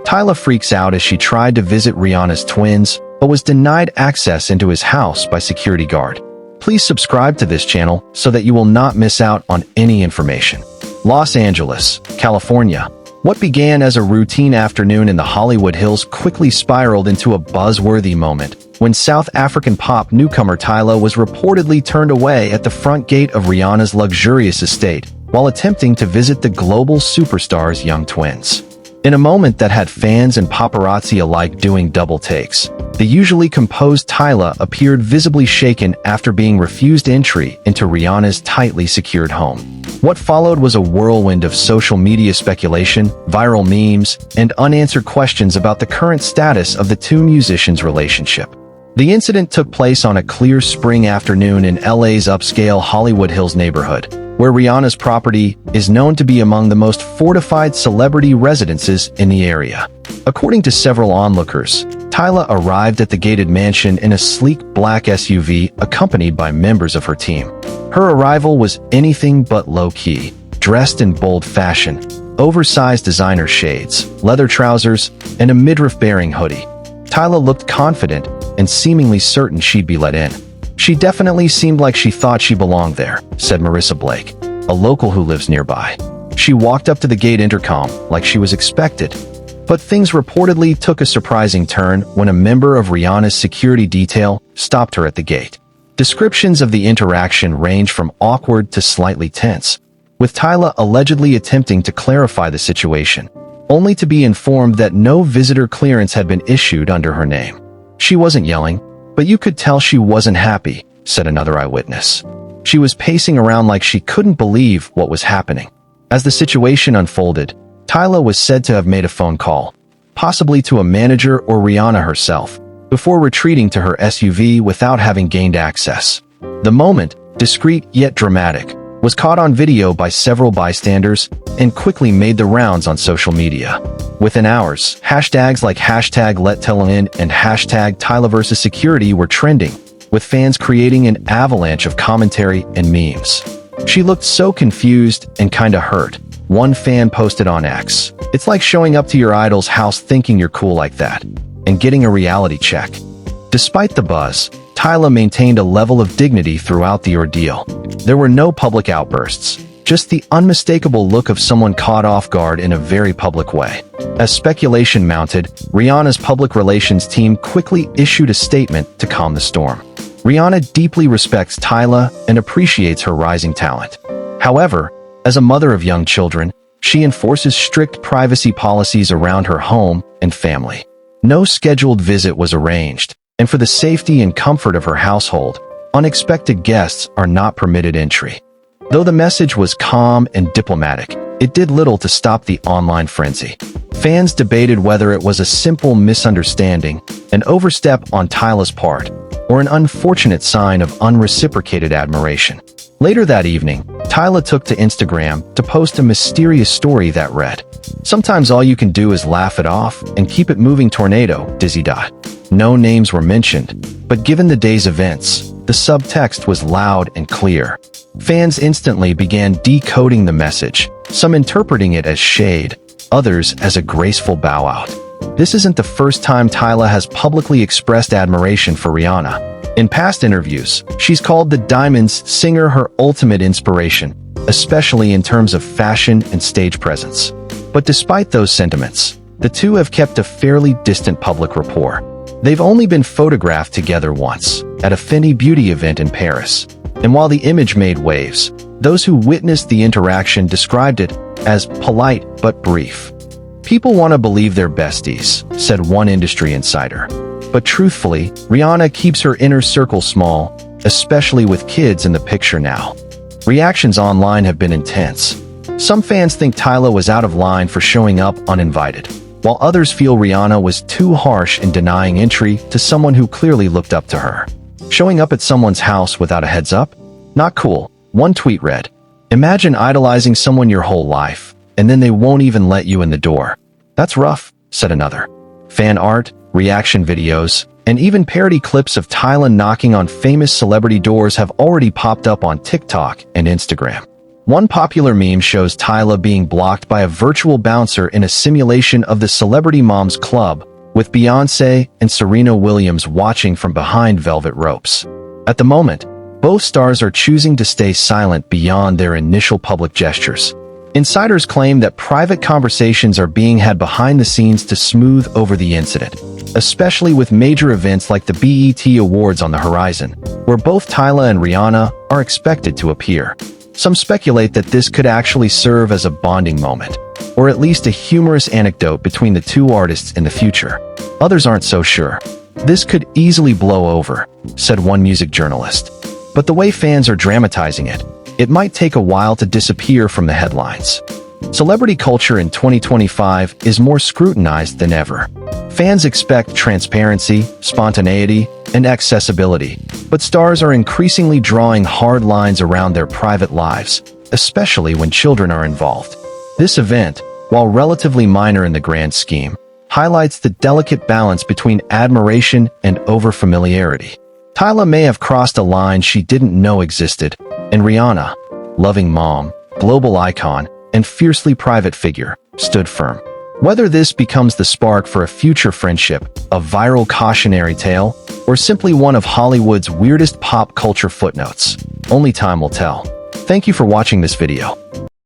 Tyla freaks out as she tried to visit Rihanna's twins, but was denied access into his house by security guard. Please subscribe to this channel so that you will not miss out on any information. Los Angeles, California. What began as a routine afternoon in the Hollywood Hills quickly spiraled into a buzzworthy moment when South African pop newcomer Tyla was reportedly turned away at the front gate of Rihanna's luxurious estate while attempting to visit the global superstar's young twins. In a moment that had fans and paparazzi alike doing double takes, the usually composed Tyla appeared visibly shaken after being refused entry into Rihanna's tightly secured home. What followed was a whirlwind of social media speculation, viral memes, and unanswered questions about the current status of the two musicians' relationship. The incident took place on a clear spring afternoon in LA's upscale Hollywood Hills neighborhood, where Rihanna's property is known to be among the most fortified celebrity residences in the area. According to several onlookers, Tyla arrived at the gated mansion in a sleek black SUV accompanied by members of her team. Her arrival was anything but low-key, dressed in bold fashion, oversized designer shades, leather trousers, and a midriff-bearing hoodie. Tyla looked confident and seemingly certain she'd be let in. "She definitely seemed like she thought she belonged there," said Marissa Blake, a local who lives nearby. "She walked up to the gate intercom like she was expected." But things reportedly took a surprising turn when a member of Rihanna's security detail stopped her at the gate. Descriptions of the interaction range from awkward to slightly tense, with Tyla allegedly attempting to clarify the situation, only to be informed that no visitor clearance had been issued under her name. "She wasn't yelling, but you could tell she wasn't happy," said another eyewitness. "She was pacing around like she couldn't believe what was happening." As the situation unfolded, Tyla was said to have made a phone call, possibly to a manager or Rihanna herself, before retreating to her SUV without having gained access. The moment, discreet yet dramatic, was caught on video by several bystanders and quickly made the rounds on social media. Within hours, hashtags like #LetTylaIn and #TylaVSSecurity were trending, with fans creating an avalanche of commentary and memes. "She looked so confused and kinda hurt," one fan posted on X. "It's like showing up to your idol's house thinking you're cool like that, and getting a reality check." Despite the buzz, Tyla maintained a level of dignity throughout the ordeal. There were no public outbursts, just the unmistakable look of someone caught off guard in a very public way. As speculation mounted, Rihanna's public relations team quickly issued a statement to calm the storm. Rihanna deeply respects Tyla and appreciates her rising talent. However, as a mother of young children, she enforces strict privacy policies around her home and family. No scheduled visit was arranged, and for the safety and comfort of her household, unexpected guests are not permitted entry. Though the message was calm and diplomatic, it did little to stop the online frenzy. Fans debated whether it was a simple misunderstanding, an overstep on Tyla's part, or an unfortunate sign of unreciprocated admiration. Later that evening, Tyla took to Instagram to post a mysterious story that read, "Sometimes all you can do is laugh it off and keep it moving tornado, dizzy dot." No names were mentioned, but given the day's events, the subtext was loud and clear. Fans instantly began decoding the message, some interpreting it as shade, others as a graceful bow out. This isn't the first time Tyla has publicly expressed admiration for Rihanna. In past interviews, she's called the Diamonds singer her ultimate inspiration, especially in terms of fashion and stage presence. But despite those sentiments, the two have kept a fairly distant public rapport. They've only been photographed together once, at a Fenty Beauty event in Paris. And while the image made waves, those who witnessed the interaction described it as polite but brief. "People want to believe they're besties," said one industry insider. But truthfully, Rihanna keeps her inner circle small, especially with kids in the picture now. Reactions online have been intense. Some fans think Tyla was out of line for showing up uninvited, while others feel Rihanna was too harsh in denying entry to someone who clearly looked up to her. Showing up at someone's house without a heads up? Not cool. One tweet read, "Imagine idolizing someone your whole life, and then they won't even let you in the door. That's rough," said another. Fan art, reaction videos, and even parody clips of Tyla knocking on famous celebrity doors have already popped up on TikTok and Instagram. One popular meme shows Tyla being blocked by a virtual bouncer in a simulation of the Celebrity Moms Club, with Beyoncé and Serena Williams watching from behind velvet ropes. At the moment, both stars are choosing to stay silent beyond their initial public gestures. Insiders claim that private conversations are being had behind the scenes to smooth over the incident, especially with major events like the BET Awards on the horizon, where both Tyla and Rihanna are expected to appear. Some speculate that this could actually serve as a bonding moment, or at least a humorous anecdote between the two artists in the future. Others aren't so sure. This could easily blow over, said one music journalist. But the way fans are dramatizing it, it might take a while to disappear from the headlines. Celebrity culture in 2025 is more scrutinized than ever. Fans expect transparency, spontaneity, and accessibility, but stars are increasingly drawing hard lines around their private lives, especially when children are involved. This event, while relatively minor in the grand scheme, highlights the delicate balance between admiration and overfamiliarity. Tyla may have crossed a line she didn't know existed, and Rihanna, loving mom, global icon, and fiercely private figure, stood firm. Whether this becomes the spark for a future friendship, a viral cautionary tale, or simply one of Hollywood's weirdest pop culture footnotes, only time will tell. Thank you for watching this video.